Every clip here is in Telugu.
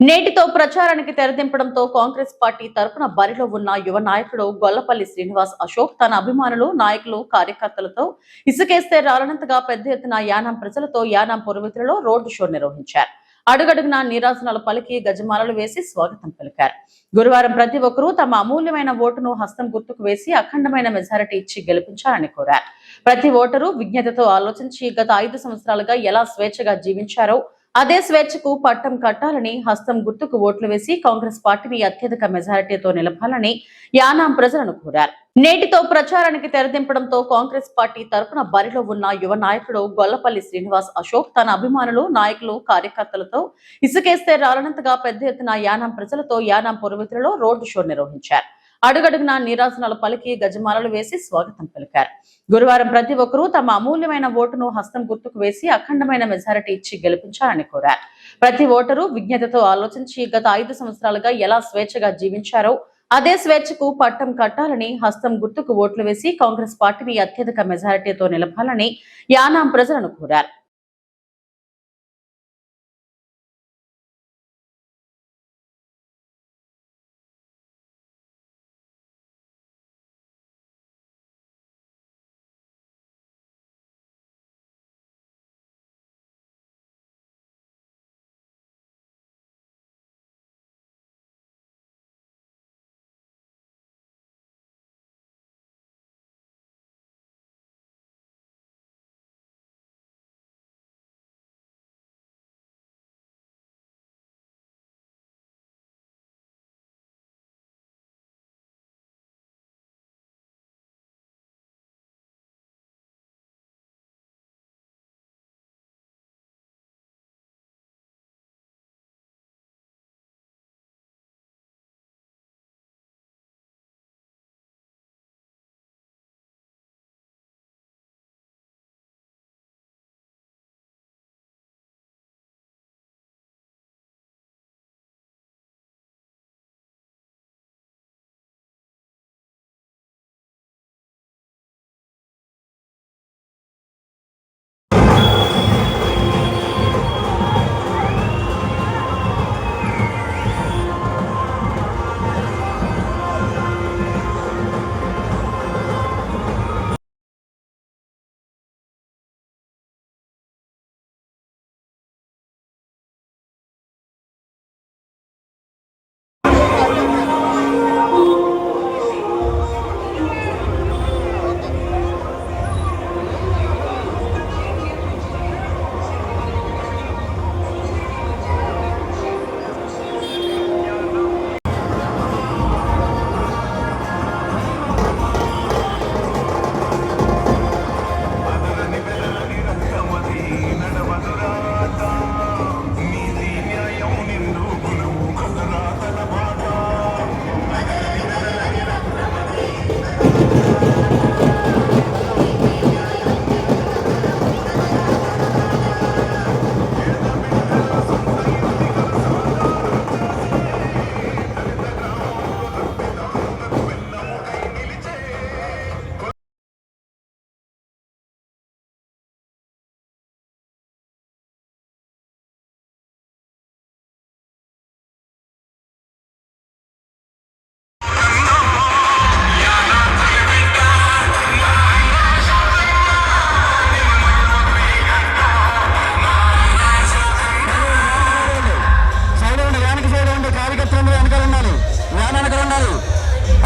నేటితో ప్రచారానికి తెరదింపడంతో కాంగ్రెస్ పార్టీ తరఫున బరిలో ఉన్న యువ నాయకుడు గొల్లపల్లి శ్రీనివాస్ అశోక్ తన అభిమానులు, నాయకులు, కార్యకర్తలతో ఇసుకేస్తే రాలనంతగా పెద్ద ఎత్తున యానాం ప్రజలతో యానాం పురవీధులలో రోడ్డు షో నిర్వహించారు. అడుగడుగున నీరాజనాలు పలికి గజమాలలు వేసి స్వాగతం పలికారు. గురువారం ప్రతి ఒక్కరూ తమ అమూల్యమైన ఓటును హస్తం గుర్తుకు వేసి అఖండమైన మెజారిటీ ఇచ్చి గెలిపించాలని కోరారు. ప్రతి ఓటరు విజ్ఞతతో ఆలోచించి గత 5 సంవత్సరాలుగా ఎలా స్వేచ్ఛగా జీవించారో అదే స్వేచ్ఛకు పట్టం కట్టాలని హస్తం గుర్తుకు ఓట్లు వేసి కాంగ్రెస్ పార్టీని అత్యధిక మెజారిటీతో నిలపాలని యానాం ప్రజలను కోరారు. నేటితో ప్రచారానికి తెరదింపడంతో కాంగ్రెస్ పార్టీ తరఫున బరిలో ఉన్న యువ నాయకుడు గొల్లపల్లి శ్రీనివాస్ అశోక్ తన అభిమానులు, నాయకులు, కార్యకర్తలతో ఇసుకేస్తే రాలనంతగా పెద్ద ఎత్తున యానాం ప్రజలతో యానాం పురవీధులలో రోడ్డు షో నిర్వహించారు. అడుగడుగున నీరాజనాలు పలికి గజమాలలు వేసి స్వాగతం పలికారు. గురువారం ప్రతి ఒక్కరూ తమ అమూల్యమైన ఓటును హస్తం గుర్తుకు వేసి అఖండమైన మెజారిటీ ఇచ్చి గెలిపించాలని కోరారు. ప్రతి ఓటరు విజ్ఞతతో ఆలోచించి గత 5 సంవత్సరాలుగా ఎలా స్వేచ్ఛగా జీవించారో అదే స్వేచ్ఛకు పట్టం కట్టాలని హస్తం గుర్తుకు ఓట్లు వేసి కాంగ్రెస్ పార్టీని అత్యధిక మెజారిటీతో నిలపాలని యానాం ప్రజలను కోరారు.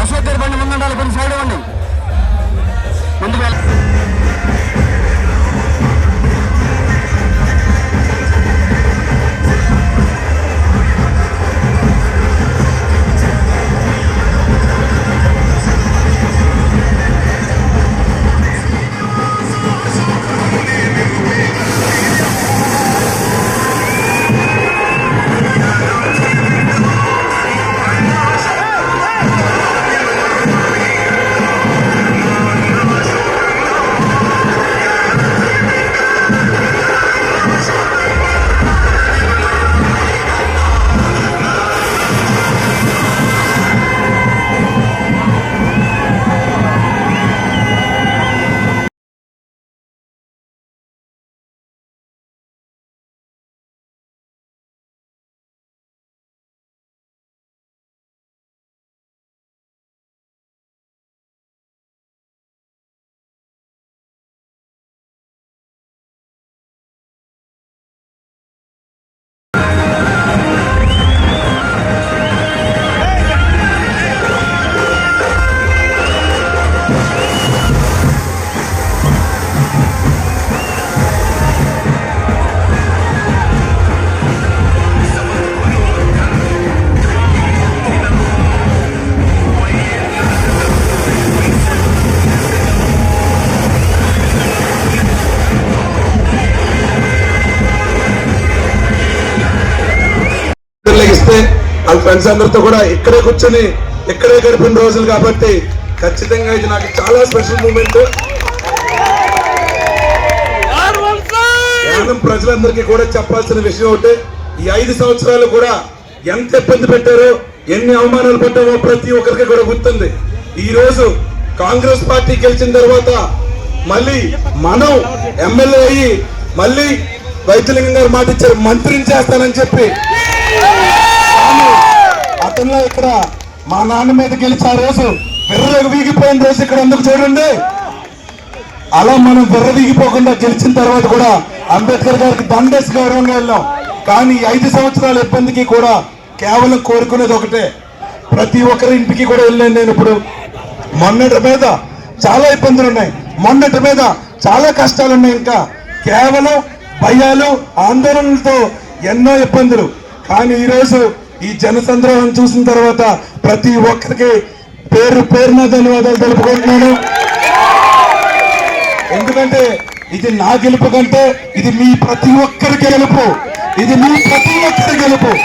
అశోక్ గారి బండి ముందు ఉండాలి, కొంచెం సైడ్ ఇవ్వండి. ముందుకు అయితే వాళ్ళ ఫ్రెండ్స్ అందరితో కూడా ఇక్కడే కూర్చొని ఇక్కడే గడిపిన రోజులు కాబట్టి ఖచ్చితంగా ఇది నాకు చాలా స్పెషల్ మూమెంట్. యానం ప్రజలందరికీ కూడా చెప్పాల్సిన విషయం ఒకటి, ఈ 5 సంవత్సరాలు కూడా ఎంత ఇబ్బంది పెట్టారో, ఎన్ని అవమానాలు పడ్డామో ప్రతి ఒక్కరికి కూడా గుర్తుంది. ఈ రోజు కాంగ్రెస్ పార్టీ గెలిచిన తర్వాత మళ్ళీ మనం ఎమ్మెల్యే అయ్యి మళ్ళీ వైద్యలింగం గారు మాట ఇచ్చారు, మంత్రిని చేస్తానని చెప్పి. అతనిలో ఇక్కడ మా నాన్న మీద గెలిచి ఆ రోజు విర్రకు వీగిపోయిన రోజు ఇక్కడ అందుకు చూడండి. అలా మనం విర్రవీగిపోకుండా గెలిచిన తర్వాత కూడా అంబేద్కర్ గారికి దండేసి గౌరవంగా వెళ్ళాం. కానీ 5 సంవత్సరాల ఇబ్బందికి కూడా కేవలం కోరుకునేది ఒకటే, ప్రతి ఒక్కరి ఇంటికి కూడా వెళ్ళాను నేను. ఇప్పుడు మొన్నటి మీద చాలా ఇబ్బందులు ఉన్నాయి, మొన్నటి మీద చాలా కష్టాలు ఉన్నాయి, ఇంకా కేవలం భయాలు ఆందోళనలతో ఎన్నో ఇబ్బందులు. కానీ ఈరోజు ఈ జనసంద్రోహం చూసిన తర్వాత ప్రతి ఒక్కరికి పేరు పేరున ధన్యవాదాలు తెలుపుకుంటున్నాను. ఎందుకంటే ఇది నా గెలుపు కంటే ఇది మీ ప్రతి ఒక్కరి గెలుపు, ఇది మీ ప్రతి ఒక్కరి గెలుపు.